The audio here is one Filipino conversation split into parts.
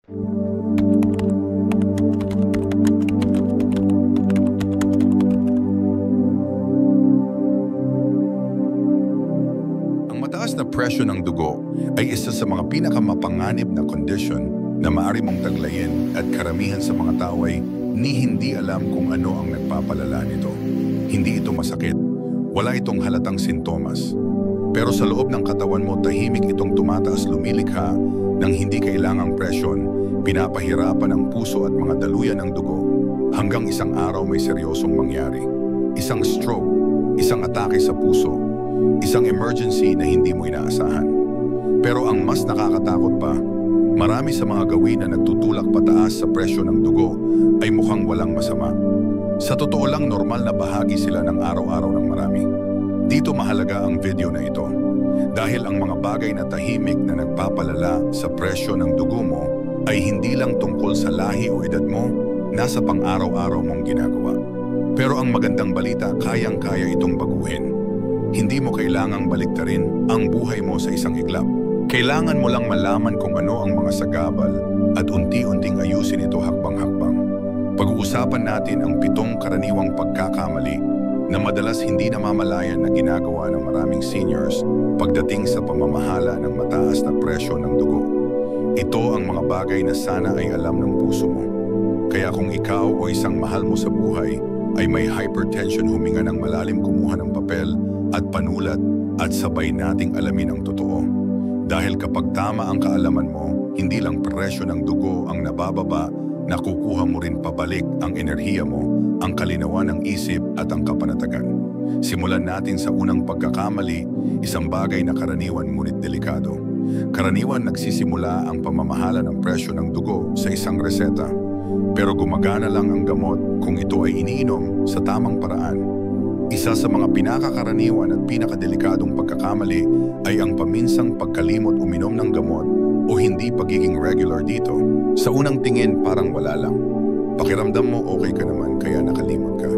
Ang mataas na presyo ng dugo ay isa sa mga pinakamapanganib na kondisyon na maaari mong taglayin at karamihan sa mga tao ay hindi alam kung ano ang nagpapalala nito. Hindi ito masakit. Wala itong halatang sintomas. Pero sa loob ng katawan mo, tahimik itong tumataas lumilikha ng hindi kailangang presyon, pinapahirapan ang puso at mga daluyan ng dugo hanggang isang araw may seryosong mangyari. Isang stroke, isang atake sa puso, isang emergency na hindi mo inaasahan. Pero ang mas nakakatakot pa, marami sa mga gawin na nagtutulak pataas sa presyo ng dugo ay mukhang walang masama. Sa totoo lang, normal na bahagi sila ng araw-araw ng marami. Dito mahalaga ang video na ito. Dahil ang mga bagay na tahimik na nagpapalala sa presyo ng dugo mo ay hindi lang tungkol sa lahi o edad mo, nasa pang-araw-araw mong ginagawa. Pero ang magandang balita, kayang-kaya itong baguhin. Hindi mo kailangang baliktarin ang buhay mo sa isang iglap. Kailangan mo lang malaman kung ano ang mga sagabal at unti-unting ayusin ito hakbang-hakbang. Pag-uusapan natin ang 7 karaniwang pagkakamali na madalas hindi namamalayan na ginagawa ng maraming seniors pagdating sa pamamahala ng mataas na presyo ng dugo. Ito ang mga bagay na sana ay alam ng puso mo. Kaya kung ikaw o isang mahal mo sa buhay ay may hypertension, huminga ng malalim, kumuha ng papel at panulat at sabay nating alamin ang totoo. Dahil kapag tama ang kaalaman mo, hindi lang presyo ng dugo ang nabababa, nakukuha mo rin pabalik ang enerhiya mo, ang kalinawan ng isip at ang kapanatagan. Simulan natin sa unang pagkakamali, isang bagay na karaniwan ngunit delikado. Karaniwan nagsisimula ang pamamahala ng presyo ng dugo sa isang reseta. Pero gumagana lang ang gamot kung ito ay iniinom sa tamang paraan. Isa sa mga pinakakaraniwan at pinakadelikadong pagkakamali ay ang paminsang pagkalimot uminom ng gamot o hindi pagiging regular dito. Sa unang tingin parang wala lang. Pakiramdam mo okay ka naman kaya nakalimot ka.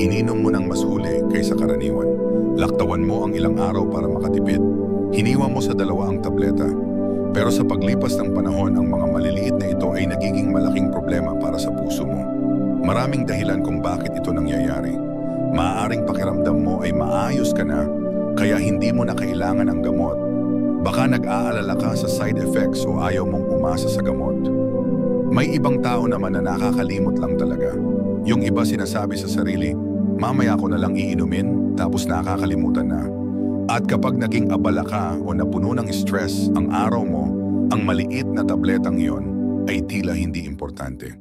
Ininom mo ng mas huli kaysa karaniwan. Laktawan mo ang ilang araw para makatipid. Hiniwa mo sa 2 ang tableta. Pero sa paglipas ng panahon, ang mga maliliit na ito ay nagiging malaking problema para sa puso mo. Maraming dahilan kung bakit ito nangyayari. Maaaring pakiramdam mo ay maayos ka na, kaya hindi mo na kailangan ng gamot. Baka nag-aalala ka sa side effects o ayaw mong umasa sa gamot. May ibang tao naman na nakakalimot lang talaga. Yung iba sinasabi sa sarili, mamaya ko na lang iinumin, tapos nakakalimutan na. At kapag naging abala ka o napuno ng stress ang araw mo, ang maliit na tabletang iyon ay tila hindi importante.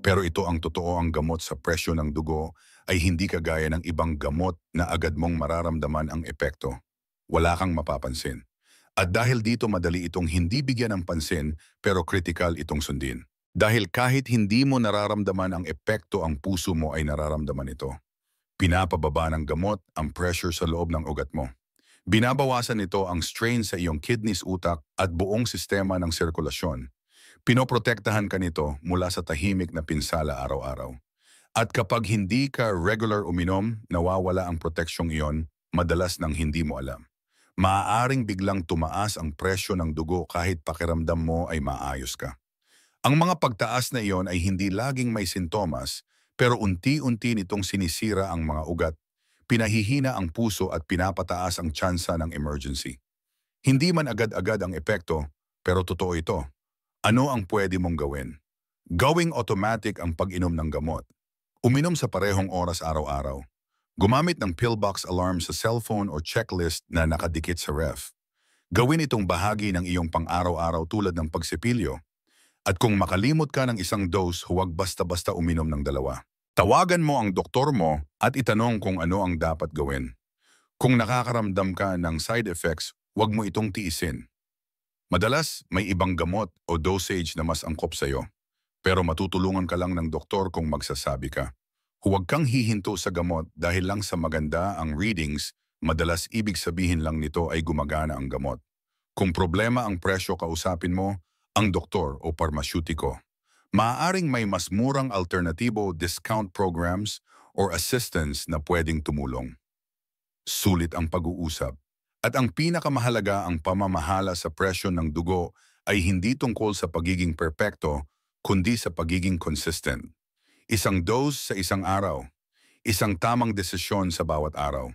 Pero ito ang totoo, ang gamot sa presyo ng dugo ay hindi kagaya ng ibang gamot na agad mong mararamdaman ang epekto. Wala kang mapapansin. At dahil dito madali itong hindi bigyan ng pansin pero critical itong sundin. Dahil kahit hindi mo nararamdaman ang epekto, ang puso mo ay nararamdaman ito. Pinapababa ng gamot ang pressure sa loob ng ugat mo. Binabawasan nito ang strain sa iyong kidneys, utak at buong sistema ng sirkulasyon. Pinoprotektahan ka nito mula sa tahimik na pinsala araw-araw. At kapag hindi ka regular uminom, nawawala ang proteksyong iyon, madalas nang hindi mo alam. Maaaring biglang tumaas ang presyo ng dugo kahit pakiramdam mo ay maayos ka. Ang mga pagtaas na iyon ay hindi laging may sintomas, pero unti-unti nitong sinisira ang mga ugat, pinahihina ang puso at pinapataas ang tsansa ng emergency. Hindi man agad-agad ang epekto, pero totoo ito. Ano ang pwede mong gawin? Gawing automatic ang pag-inom ng gamot. Uminom sa parehong oras araw-araw. Gumamit ng pillbox alarm sa cellphone o checklist na nakadikit sa ref. Gawin itong bahagi ng iyong pang-araw-araw tulad ng pagsipilyo. At kung makalimot ka ng isang dose, huwag basta-basta uminom ng 2. Tawagan mo ang doktor mo at itanong kung ano ang dapat gawin. Kung nakakaramdam ka ng side effects, huwag mo itong tiisin. Madalas, may ibang gamot o dosage na mas angkop sa'yo. Pero matutulungan ka lang ng doktor kung magsasabi ka. Huwag kang hihinto sa gamot dahil lang sa maganda ang readings, madalas ibig sabihin lang nito ay gumagana ang gamot. Kung problema ang presyo, kausapin mo ang doktor o parmasyutiko. Maaaring may mas murang alternatibo, discount programs, or assistance na pwedeng tumulong. Sulit ang pag-uusap. At ang pinakamahalaga, ang pamamahala sa presyo ng dugo ay hindi tungkol sa pagiging perpekto, kundi sa pagiging consistent. Isang dose sa isang araw, isang tamang desisyon sa bawat araw.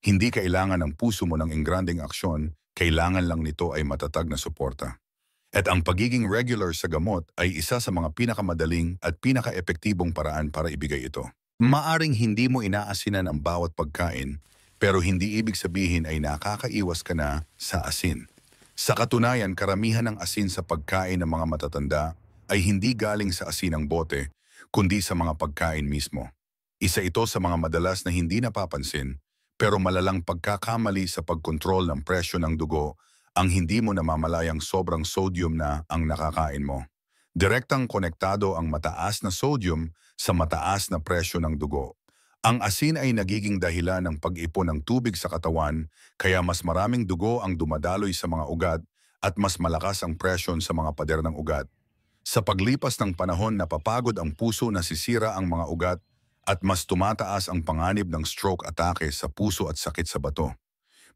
Hindi kailangan ng puso mo ng engranding aksyon, kailangan lang nito ay matatag na suporta. At ang pagiging regular sa gamot ay isa sa mga pinakamadaling at pinaka-epektibong paraan para ibigay ito. Maaring hindi mo inaasinan ang bawat pagkain, pero hindi ibig sabihin ay nakakaiwas ka na sa asin. Sa katunayan, karamihan ng asin sa pagkain ng mga matatanda ay hindi galing sa asin ng bote, kundi sa mga pagkain mismo. Isa ito sa mga madalas na hindi napapansin, pero malalang pagkakamali sa pagkontrol ng presyo ng dugo ang hindi mo namamalayang sobrang sodium na ang nakakain mo. Direktang konektado ang mataas na sodium sa mataas na presyo ng dugo. Ang asin ay nagiging dahilan ng pag-ipon ng tubig sa katawan, kaya mas maraming dugo ang dumadaloy sa mga ugat at mas malakas ang presyon sa mga pader ng ugat. Sa paglipas ng panahon, napapagod ang puso, nasisira ang mga ugat at mas tumataas ang panganib ng stroke atake sa puso at sakit sa bato.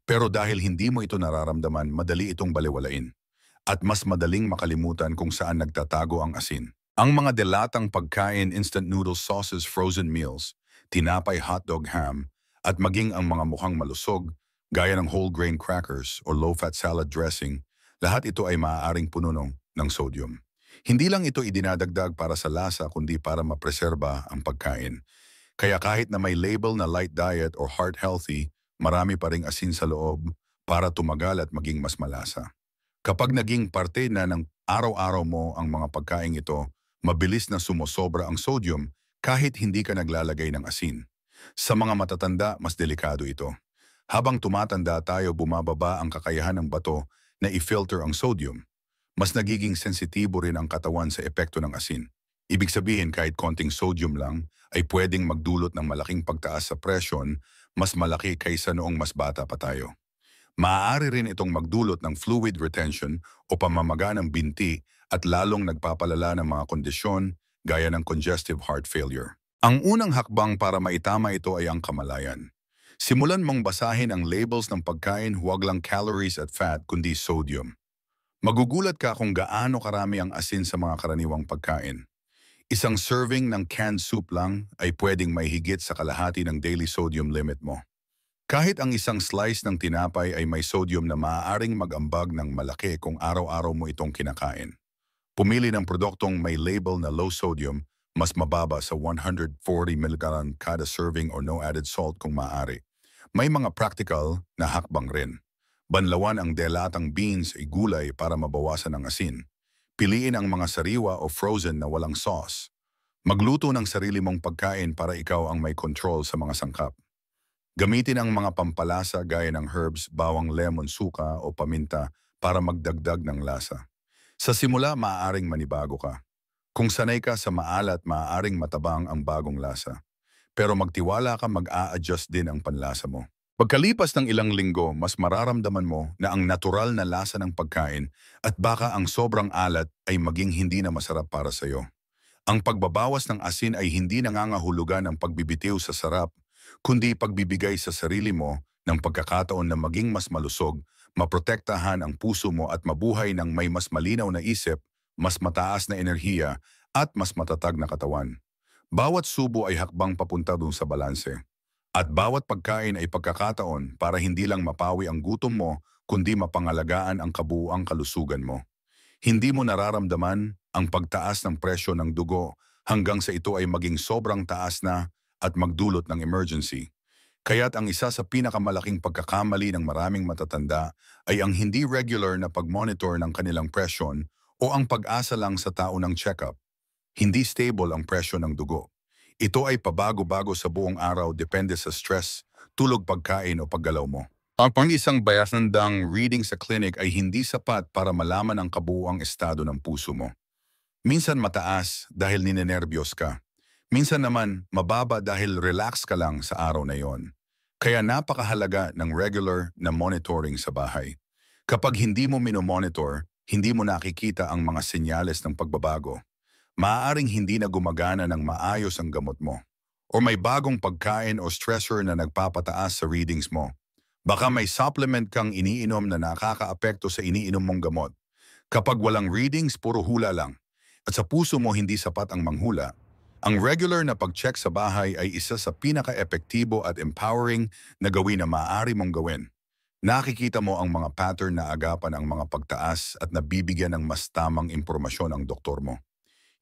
Pero dahil hindi mo ito nararamdaman, madali itong balewalain at mas madaling makalimutan kung saan nagtatago ang asin. Ang mga delatang pagkain, instant noodles, sauces, frozen meals, tinapay, hotdog, ham, at maging ang mga mukhang malusog, gaya ng whole grain crackers o low-fat salad dressing, lahat ito ay maaaring puno ng sodium. Hindi lang ito idinadagdag para sa lasa kundi para mapreserba ang pagkain. Kaya kahit na may label na light diet or heart healthy, marami pa ring asin sa loob para tumagal at maging mas malasa. Kapag naging parte na ng araw-araw mo ang mga pagkain ito, mabilis na sumosobra ang sodium kahit hindi ka naglalagay ng asin. Sa mga matatanda, mas delikado ito. Habang tumatanda tayo, bumababa ang kakayahan ng bato na i-filter ang sodium. Mas nagiging sensitibo rin ang katawan sa epekto ng asin. Ibig sabihin, kahit konting sodium lang ay pwedeng magdulot ng malaking pagtaas sa presyon, mas malaki kaysa noong mas bata pa tayo. Maaari rin itong magdulot ng fluid retention o pamamaga ng binti at lalong nagpapalala ng mga kondisyon gaya ng congestive heart failure. Ang unang hakbang para maitama ito ay ang kamalayan. Simulan mong basahin ang labels ng pagkain, huwag lang calories at fat kundi sodium. Magugulat ka kung gaano karami ang asin sa mga karaniwang pagkain. Isang serving ng canned soup lang ay pwedeng may higit sa kalahati ng daily sodium limit mo. Kahit ang isang slice ng tinapay ay may sodium na maaaring mag-ambag ng malaki kung araw-araw mo itong kinakain. Pumili ng produktong may label na low sodium, mas mababa sa 140 mg kada serving o no added salt kung maaari. May mga practical na hakbang rin. Banlawan ang delatang beans ay gulay para mabawasan ang asin. Piliin ang mga sariwa o frozen na walang sauce. Magluto ng sarili mong pagkain para ikaw ang may control sa mga sangkap. Gamitin ang mga pampalasa gaya ng herbs, bawang, lemon, suka o paminta para magdagdag ng lasa. Sa simula, maaaring manibago ka. Kung sanay ka sa maalat, maaaring matabang ang bagong lasa. Pero magtiwala ka, mag-a-adjust din ang panlasa mo. Pagkalipas ng ilang linggo, mas mararamdaman mo na ang natural na lasa ng pagkain at baka ang sobrang alat ay maging hindi na masarap para sa iyo. Ang pagbabawas ng asin ay hindi nangangahulugan ng pagbibitiw sa sarap, kundi pagbibigay sa sarili mo ng pagkakataon na maging mas malusog, maprotektahan ang puso mo at mabuhay ng may mas malinaw na isip, mas mataas na enerhiya at mas matatag na katawan. Bawat subo ay hakbang papunta dun sa balanse. At bawat pagkain ay pagkakataon para hindi lang mapawi ang gutom mo, kundi mapangalagaan ang kabuuang kalusugan mo. Hindi mo nararamdaman ang pagtaas ng presyo ng dugo hanggang sa ito ay maging sobrang taas na at magdulot ng emergency. Kaya't ang isa sa pinakamalaking pagkakamali ng maraming matatanda ay ang hindi regular na pag-monitor ng kanilang presyon o ang pag-asa lang sa tao ng check-up. Hindi stable ang presyo ng dugo. Ito ay pabago-bago sa buong araw depende sa stress, tulog, pagkain o paggalaw mo. Ang pang-isang bayasandang reading sa clinic ay hindi sapat para malaman ang kabuuang estado ng puso mo. Minsan mataas dahil ninenerbiyos ka. Minsan naman mababa dahil relax ka lang sa araw na yon. Kaya napakahalaga ng regular na monitoring sa bahay. Kapag hindi mo minomonitor, hindi mo nakikita ang mga senyales ng pagbabago. Maaaring hindi na gumagana ng maayos ang gamot mo. O may bagong pagkain o stressor na nagpapataas sa readings mo. Baka may supplement kang iniinom na nakakaapekto sa iniinom mong gamot. Kapag walang readings, puro hula lang. At sa puso mo hindi sapat ang manghula, ang regular na pag-check sa bahay ay isa sa pinaka-epektibo at empowering na gawin na maaari mong gawin. Nakikita mo ang mga pattern na agapan ang mga pagtaas at nabibigyan ng mas tamang impormasyon ang doktor mo.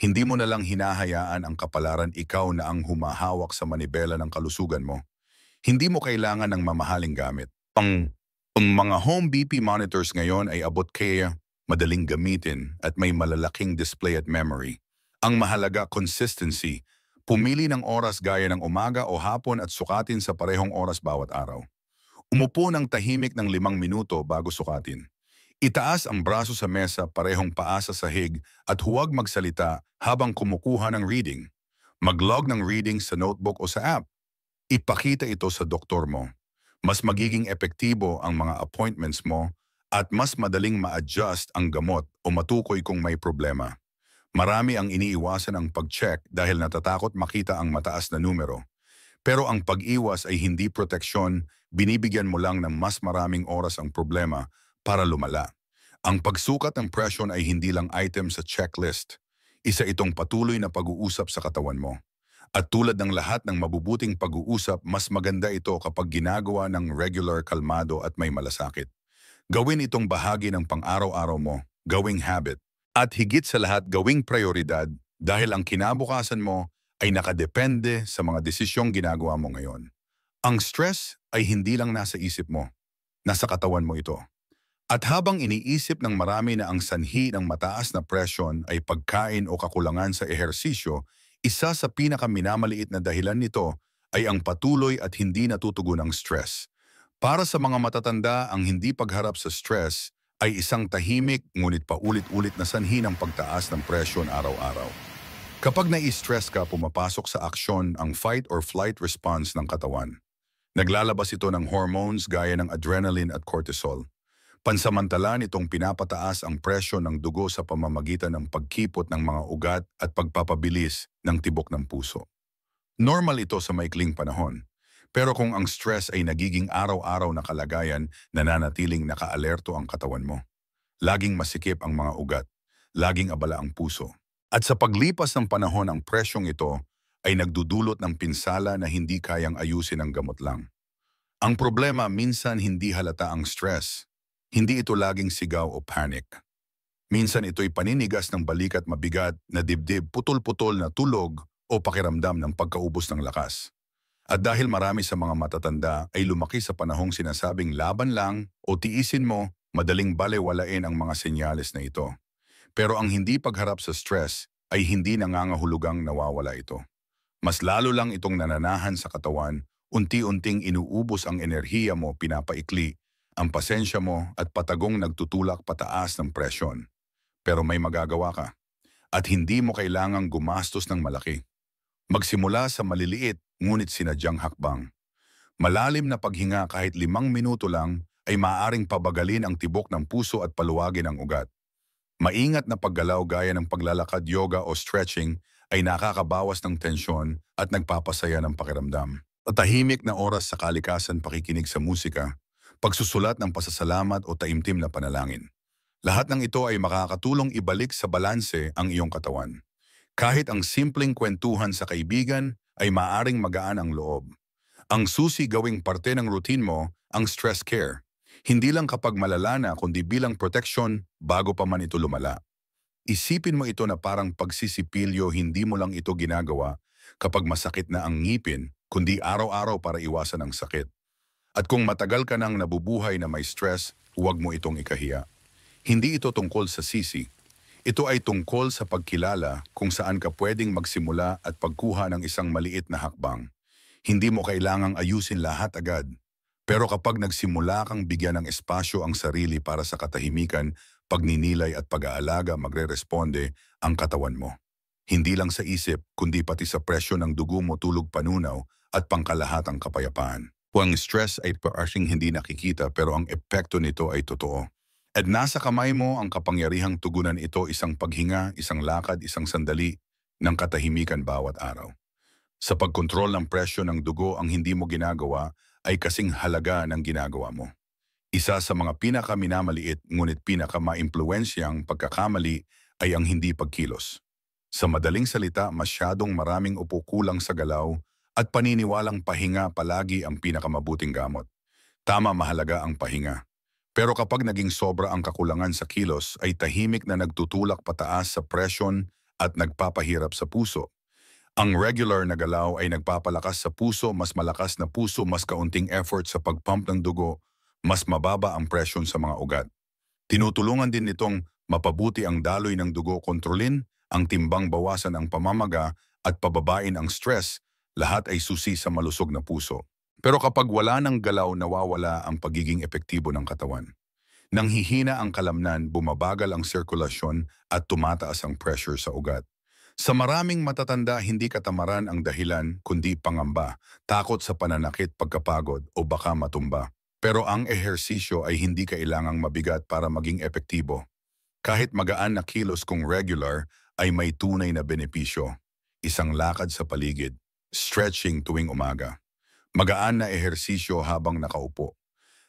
Hindi mo na lang hinahayaan ang kapalaran ikaw na ang humahawak sa manibela ng kalusugan mo. Hindi mo kailangan ng mamahaling gamit. Ang mga home BP monitors ngayon ay abot kaya, madaling gamitin at may malalaking display at memory. Ang mahalaga, consistency. Pumili ng oras gaya ng umaga o hapon at sukatin sa parehong oras bawat araw. Umupo ng tahimik ng 5 minuto bago sukatin. Itaas ang braso sa mesa, parehong paa sa sahig at huwag magsalita habang kumukuha ng reading. Mag-log ng reading sa notebook o sa app. Ipakita ito sa doktor mo. Mas magiging epektibo ang mga appointments mo at mas madaling ma-adjust ang gamot o matukoy kung may problema. Marami ang iniiwasan ang pag-check dahil natatakot makita ang mataas na numero. Pero ang pag-iwas ay hindi proteksyon, binibigyan mo lang ng mas maraming oras ang problema para lumala. Ang pagsukat ng presyon ay hindi lang item sa checklist. Isa itong patuloy na pag-uusap sa katawan mo. At tulad ng lahat ng mabubuting pag-uusap, mas maganda ito kapag ginagawa ng regular, kalmado at may malasakit. Gawin itong bahagi ng pang-araw-araw mo, gawing habit. At higit sa lahat, gawing prioridad dahil ang kinabukasan mo ay nakadepende sa mga desisyong ginagawa mo ngayon. Ang stress ay hindi lang nasa isip mo, nasa katawan mo ito. At habang iniisip ng marami na ang sanhi ng mataas na presyon ay pagkain o kakulangan sa ehersisyo, isa sa pinakaminamaliit na dahilan nito ay ang patuloy at hindi natutugunang stress. Para sa mga matatanda, ang hindi pagharap sa stress ay isang tahimik ngunit paulit-ulit na sanhi ng pagtaas ng presyon araw-araw. Kapag nai-stress ka, pumapasok sa aksyon ang fight or flight response ng katawan. Naglalabas ito ng hormones gaya ng adrenaline at cortisol. Pansamantala nitong pinapataas ang presyon ng dugo sa pamamagitan ng pagkipot ng mga ugat at pagpapabilis ng tibok ng puso. Normal ito sa maikling panahon. Pero kung ang stress ay nagiging araw-araw na kalagayan, nananatiling nakaalerto ang katawan mo. Laging masikip ang mga ugat, laging abala ang puso. At sa paglipas ng panahon, ang presyong ito ay nagdudulot ng pinsala na hindi kayang ayusin ng gamot lang. Ang problema, minsan hindi halata ang stress. Hindi ito laging sigaw o panic. Minsan ito'y paninigas ng balikat, mabigat na dibdib, putol-putol na tulog o pakiramdam ng pagkaubos ng lakas. At dahil marami sa mga matatanda ay lumaki sa panahong sinasabing laban lang o tiisin mo, madaling balewalain ang mga senyales na ito. Pero ang hindi pagharap sa stress ay hindi nangangahulugang nawawala ito. Mas lalo lang itong nananahan sa katawan, unti-unting inuubos ang enerhiya mo, pinapaikli ang pasensya mo at patagong nagtutulak pataas ng presyon. Pero may magagawa ka. At hindi mo kailangang gumastos ng malaki. Magsimula sa maliliit ngunit sinadyang hakbang. Malalim na paghinga kahit 5 minuto lang ay maaaring pabagalin ang tibok ng puso at paluwagin ang ugat. Maingat na paggalaw gaya ng paglalakad, yoga o stretching ay nakakabawas ng tensyon at nagpapasaya ng pakiramdam. Tahimik na oras sa kalikasan, pakikinig sa musika, pagsusulat ng pasasalamat o taimtim na panalangin. Lahat ng ito ay makakatulong ibalik sa balanse ang iyong katawan. Kahit ang simpleng kwentuhan sa kaibigan ay maaring magaan ang loob. Ang susi gawing parte ng routine mo, ang stress care. Hindi lang kapag malala na kundi bilang protection bago pa man ito lumala. Isipin mo ito na parang pagsisipilyo, hindi mo lang ito ginagawa kapag masakit na ang ngipin, kundi araw-araw para iwasan ang sakit. At kung matagal ka nang nabubuhay na may stress, huwag mo itong ikahiya. Hindi ito tungkol sa sisi. Ito ay tungkol sa pagkilala kung saan ka pwedeng magsimula at pagkuha ng isang maliit na hakbang. Hindi mo kailangang ayusin lahat agad. Pero kapag nagsimula kang bigyan ng espasyo ang sarili para sa katahimikan, pagninilay at pag-aalaga, magre-responde ang katawan mo. Hindi lang sa isip, kundi pati sa presyo ng dugo mo, tulog, panunaw at pangkalahatang kapayapaan. Ang stress ay paasing hindi nakikita pero ang epekto nito ay totoo. At nasa kamay mo ang kapangyarihang tugunan ito, isang paghinga, isang lakad, isang sandali ng katahimikan bawat araw. Sa pagkontrol ng presyo ng dugo, ang hindi mo ginagawa ay kasing halaga ng ginagawa mo. Isa sa mga pinakaminamaliit ngunit pinakamaimpluwensyang pagkakamali ay ang hindi pagkilos. Sa madaling salita, masyadong maraming upo kulang sa galaw at paniniwalang pahinga palagi ang pinakamabuting gamot. Tama, mahalaga ang pahinga. Pero kapag naging sobra ang kakulangan sa kilos ay tahimik na nagtutulak pataas sa presyon at nagpapahirap sa puso. Ang regular na galaw ay nagpapalakas sa puso, mas malakas na puso, mas kaunting effort sa pagpump ng dugo, mas mababa ang presyon sa mga ugat. Tinutulungan din nitong mapabuti ang daloy ng dugo, kontrolin ang timbang, bawasan ang pamamaga at pababain ang stress, lahat ay susi sa malusog na puso. Pero kapag wala ng galaw, nawawala ang pagiging epektibo ng katawan. Nanghihina ang kalamnan, bumabagal ang sirkulasyon at tumataas ang pressure sa ugat. Sa maraming matatanda, hindi katamaran ang dahilan kundi pangamba, takot sa pananakit, pagkapagod o baka matumba. Pero ang ehersisyo ay hindi kailangang mabigat para maging epektibo. Kahit magaan na kilos kung regular ay may tunay na benepisyo. Isang lakad sa paligid, stretching tuwing umaga, magaan na ehersisyo habang nakaupo.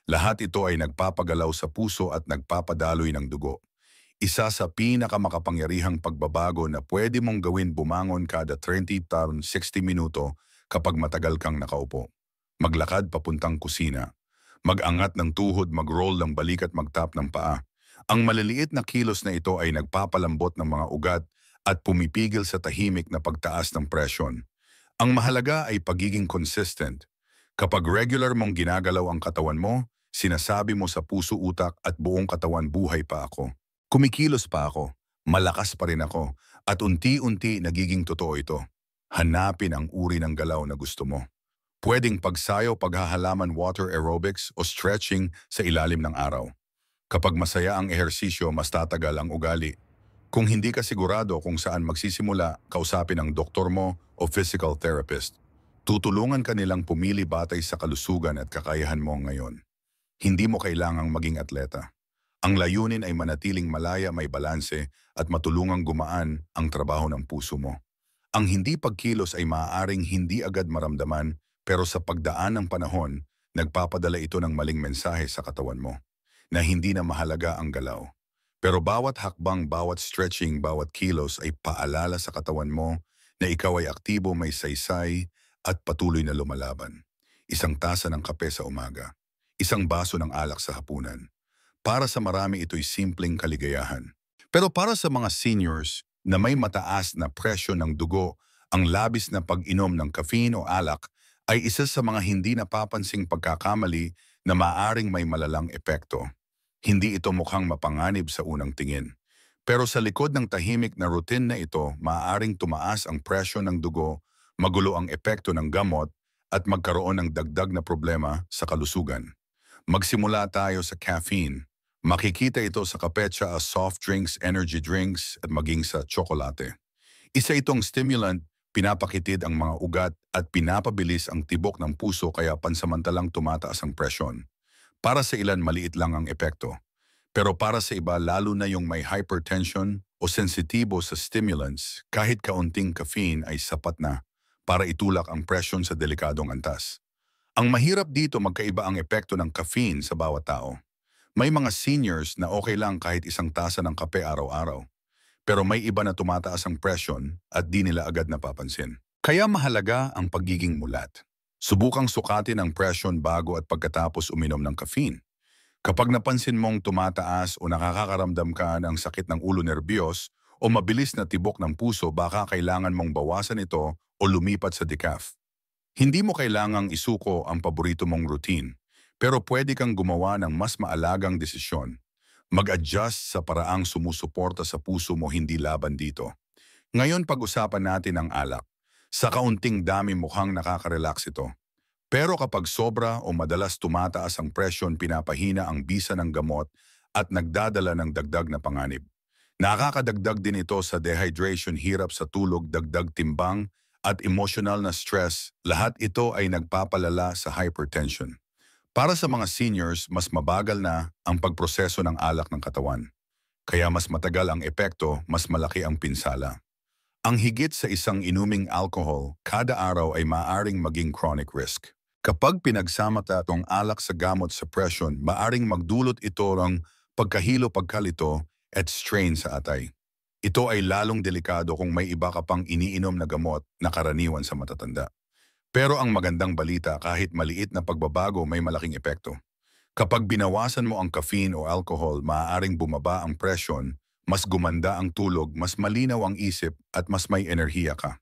Lahat ito ay nagpapagalaw sa puso at nagpapadaloy ng dugo. Isa sa pinakamakapangyarihang pagbabago na pwede mong gawin, bumangon kada 30 to 60 minuto kapag matagal kang nakaupo. Maglakad papuntang kusina. Mag-angat ng tuhod, mag-roll ng balik at mag-tap ng paa. Ang maliliit na kilos na ito ay nagpapalambot ng mga ugat at pumipigil sa tahimik na pagtaas ng presyon. Ang mahalaga ay pagiging consistent. Kapag regular mong ginagalaw ang katawan mo, sinasabi mo sa puso, utak at buong katawan, buhay pa ako. Kumikilos pa ako, malakas pa rin ako, at unti-unti nagiging totoo ito. Hanapin ang uri ng galaw na gusto mo. Pwedeng pagsayaw, paghahalaman, water aerobics o stretching sa ilalim ng araw. Kapag masaya ang ehersisyo, mas tatagal ang ugali. Kung hindi ka sigurado kung saan magsisimula, kausapin ang doktor mo o physical therapist. Tutulungan ka nilang pumili batay sa kalusugan at kakayahan mo ngayon. Hindi mo kailangang maging atleta. Ang layunin ay manatiling malaya, may balanse at matulungang gumaan ang trabaho ng puso mo. Ang hindi pagkilos ay maaaring hindi agad maramdaman, pero sa pagdaan ng panahon, nagpapadala ito ng maling mensahe sa katawan mo na hindi na mahalaga ang galaw. Pero bawat hakbang, bawat stretching, bawat kilos ay paalala sa katawan mo na ikaw ay aktibo, may saysay at patuloy na lumalaban. Isang tasa ng kape sa umaga, isang baso ng alak sa hapunan. Para sa marami ito'y simpleng kaligayahan. Pero para sa mga seniors na may mataas na presyon ng dugo, ang labis na pag-inom ng caffeine o alak ay isa sa mga hindi napapansing pagkakamali na maaring may malalang epekto. Hindi ito mukhang mapanganib sa unang tingin. Pero sa likod ng tahimik na routine na ito, maaaring tumaas ang presyon ng dugo, magulo ang epekto ng gamot, at magkaroon ng dagdag na problema sa kalusugan. Magsimula tayo sa caffeine. Makikita ito sa kape, tsaa, soft drinks, energy drinks at maging sa tsokolate. Isa itong stimulant, pinapakitid ang mga ugat at pinapabilis ang tibok ng puso, kaya pansamantalang tumataas ang presyon. Para sa ilan, maliit lang ang epekto. Pero para sa iba, lalo na yung may hypertension o sensitibo sa stimulants, kahit kaunting caffeine ay sapat na para itulak ang presyon sa delikadong antas. Ang mahirap dito, magkaiba ang epekto ng caffeine sa bawat tao. May mga seniors na okay lang kahit isang tasa ng kape araw-araw. Pero may iba na tumataas ang presyon at di nila agad napapansin. Kaya mahalaga ang pagiging mulat. Subukang sukatin ang presyon bago at pagkatapos uminom ng caffeine. Kapag napansin mong tumataas o nakakaramdam ka ng sakit ng ulo, nerbiyos o mabilis na tibok ng puso, baka kailangan mong bawasan ito o lumipat sa decaf. Hindi mo kailangang isuko ang paborito mong routine, pero pwede kang gumawa ng mas maalagang desisyon. Mag-adjust sa paraang sumusuporta sa puso mo, hindi laban dito. Ngayon pag-usapan natin ang alak. Sa kaunting dami mukhang nakaka-relax ito. Pero kapag sobra o madalas tumataas ang presyon, pinapahina ang bisa ng gamot at nagdadala ng dagdag na panganib. Nakakadagdag din ito sa dehydration, hirap sa tulog, dagdag timbang at emotional na stress. Lahat ito ay nagpapalala sa hypertension. Para sa mga seniors, mas mabagal na ang pagproseso ng alak ng katawan. Kaya mas matagal ang epekto, mas malaki ang pinsala. Ang higit sa isang inuming alcohol kada araw ay maaaring maging chronic risk. Kapag pinagsama tatong alak sa gamot sa presyon, maaring magdulot ito ng pagkahilo, pagkalito at strain sa atay. Ito ay lalong delikado kung may iba ka pang iniinom na gamot na karaniwan sa matatanda. Pero ang magandang balita, kahit maliit na pagbabago may malaking epekto. Kapag binawasan mo ang caffeine o alcohol, maaaring bumaba ang presyon, mas gumanda ang tulog, mas malinaw ang isip at mas may enerhiya ka.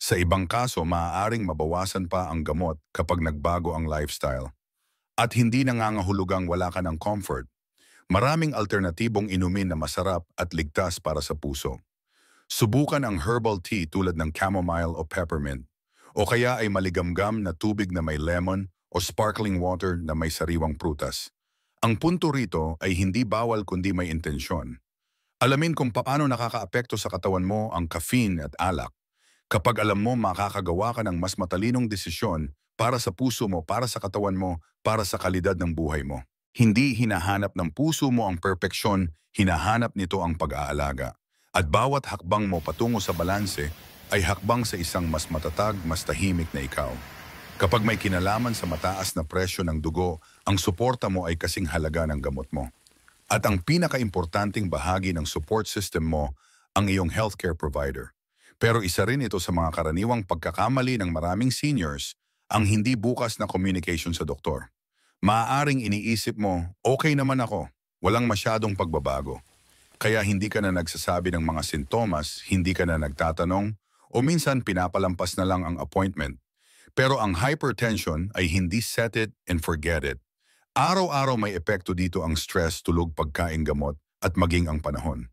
Sa ibang kaso, maaaring mabawasan pa ang gamot kapag nagbago ang lifestyle. At hindi nangangahulugang wala ka ng comfort. Maraming alternatibong inumin na masarap at ligtas para sa puso. Subukan ang herbal tea tulad ng chamomile o peppermint. O kaya ay maligamgam na tubig na may lemon o sparkling water na may sariwang prutas. Ang punto rito ay hindi bawal kundi may intensyon. Alamin kung paano nakakaapekto sa katawan mo ang caffeine at alak. Kapag alam mo, makakagawa ka ng mas matalinong desisyon para sa puso mo, para sa katawan mo, para sa kalidad ng buhay mo. Hindi hinahanap ng puso mo ang perpeksyon, hinahanap nito ang pag-aalaga. At bawat hakbang mo patungo sa balanse ay hakbang sa isang mas matatag, mas tahimik na ikaw. Kapag may kinalaman sa mataas na presyo ng dugo, ang suporta mo ay kasing halaga ng gamot mo. At ang pinakaimportanteng bahagi ng support system mo, ang iyong healthcare provider. Pero isa rin ito sa mga karaniwang pagkakamali ng maraming seniors, ang hindi bukas na communication sa doktor. Maaaring iniisip mo, okay naman ako, walang masyadong pagbabago. Kaya hindi ka na nagsasabi ng mga sintomas, hindi ka na nagtatanong, o minsan pinapalampas na lang ang appointment. Pero ang hypertension ay hindi set it and forget it. Araw-araw may epekto dito ang stress, tulog, pagkain, gamot, at maging ang panahon.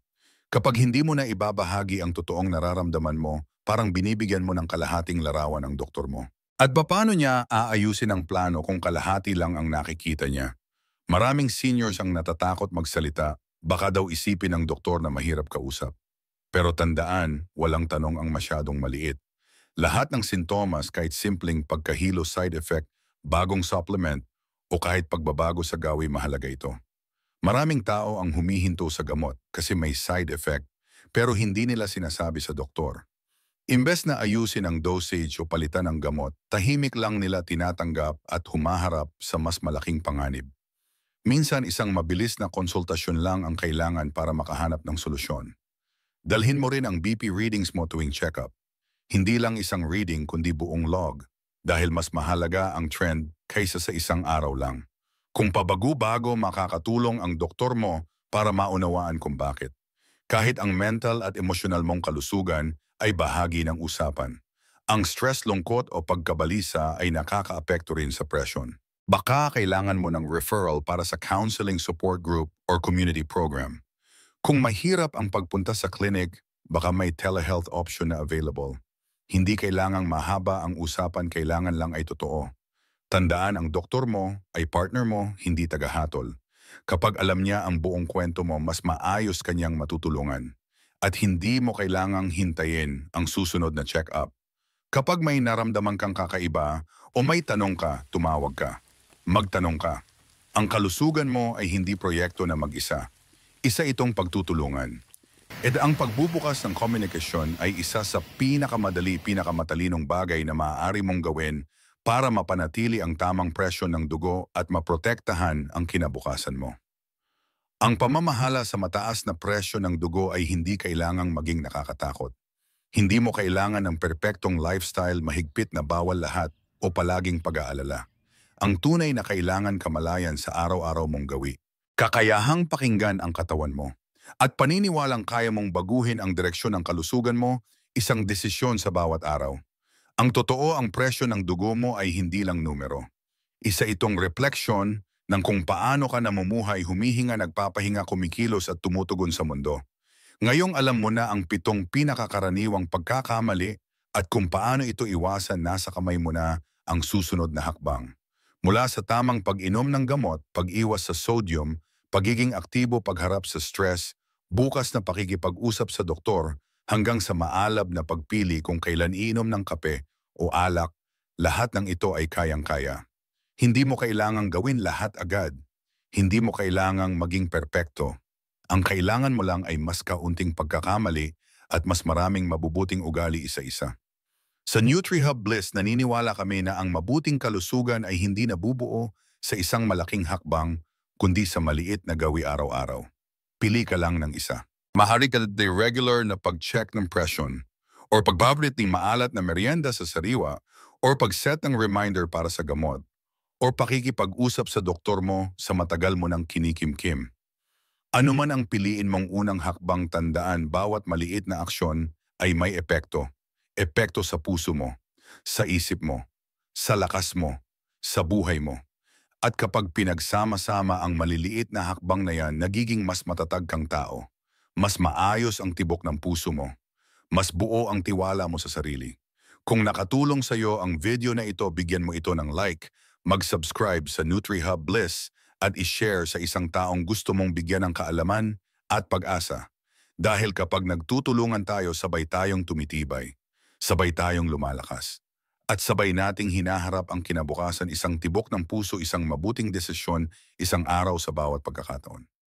Kapag hindi mo na ibabahagi ang totoong nararamdaman mo, parang binibigyan mo ng kalahating larawan ang doktor mo. At paano niya aayusin ang plano kung kalahati lang ang nakikita niya? Maraming seniors ang natatakot magsalita, baka daw isipin ng doktor na mahirap kausap. Pero tandaan, walang tanong ang masyadong maliit. Lahat ng sintomas, kahit simpleng pagkahilo, side effect, bagong supplement, o kahit pagbabago sa gawi, mahalaga ito. Maraming tao ang humihinto sa gamot kasi may side effect pero hindi nila sinasabi sa doktor. Imbes na ayusin ang dosage o palitan ng gamot, tahimik lang nila tinatanggap at humaharap sa mas malaking panganib. Minsan isang mabilis na konsultasyon lang ang kailangan para makahanap ng solusyon. Dalhin mo rin ang BP readings mo tuwing check-up. Hindi lang isang reading kundi buong log dahil mas mahalaga ang trend kaysa sa isang araw lang. Kung pabago-bago, makakatulong ang doktor mo para maunawaan kung bakit. Kahit ang mental at emosyonal mong kalusugan ay bahagi ng usapan. Ang stress, lungkot o pagkabalisa ay nakakaapekto rin sa presyon. Baka kailangan mo ng referral para sa counseling support group or community program. Kung mahirap ang pagpunta sa clinic, baka may telehealth option na available. Hindi kailangang mahaba ang usapan, kailangan lang ay totoo. Tandaan, ang doktor mo ay partner mo, hindi tagahatol. Kapag alam niya ang buong kwento mo, mas maayos kanyang matutulungan. At hindi mo kailangang hintayin ang susunod na check-up. Kapag may naramdaman kang kakaiba o may tanong ka, tumawag ka. Magtanong ka. Ang kalusugan mo ay hindi proyekto na mag-isa. Isa itong pagtutulungan. At ang pagbubukas ng komunikasyon ay isa sa pinakamatalinong bagay na maaari mong gawin para mapanatili ang tamang presyon ng dugo at maprotektahan ang kinabukasan mo. Ang pamamahala sa mataas na presyon ng dugo ay hindi kailangang maging nakakatakot. Hindi mo kailangan ng perpektong lifestyle, mahigpit na bawal lahat o palaging pag-aalala. Ang tunay na kailangan kamalayan sa araw-araw mong gawi. Kakayahang pakinggan ang katawan mo. At paniniwalang kaya mong baguhin ang direksyon ng kalusugan mo, isang desisyon sa bawat araw. Ang totoo, ang presyo ng dugo mo ay hindi lang numero. Isa itong refleksyon ng kung paano ka namumuhay, humihinga, nagpapahinga, kumikilos at tumutugon sa mundo. Ngayong alam mo na ang 7 pinakakaraniwang pagkakamali at kung paano ito iwasan, nasa kamay mo na ang susunod na hakbang. Mula sa tamang pag-inom ng gamot, pag-iwas sa sodium, pagiging aktibo pagharap sa stress, bukas na pakikipag-usap sa doktor, hanggang sa maalab na pagpili kung kailan iinom ng kape o alak, lahat ng ito ay kayang-kaya. Hindi mo kailangang gawin lahat agad. Hindi mo kailangang maging perpekto. Ang kailangan mo lang ay mas kaunting pagkakamali at mas maraming mabubuting ugali isa-isa. Sa NutriHub Bliss, naniniwala kami na ang mabuting kalusugan ay hindi nabubuo sa isang malaking hakbang, kundi sa maliit na gawi araw-araw. Pili ka lang ng isa. Mahari ka na regular na pag-check ng presyon, or pagbabrit ng maalat na merienda sa sariwa, or pag-set ng reminder para sa gamot, or pakikipag-usap sa doktor mo sa matagal mo ng kinikimkim. Ano man ang piliin mong unang hakbang, tandaan bawat maliit na aksyon ay may epekto. Epekto sa puso mo, sa isip mo, sa lakas mo, sa buhay mo. At kapag pinagsama-sama ang maliliit na hakbang na yan, nagiging mas matatag kang tao. Mas maayos ang tibok ng puso mo. Mas buo ang tiwala mo sa sarili. Kung nakatulong sa iyo ang video na ito, bigyan mo ito ng like, mag-subscribe sa NutriHub Bliss at i-share sa isang taong gusto mong bigyan ng kaalaman at pag-asa. Dahil kapag nagtutulungan tayo, sabay tayong tumitibay. Sabay tayong lumalakas. At sabay nating hinaharap ang kinabukasan, isang tibok ng puso, isang mabuting desisyon, isang araw sa bawat pagkakataon.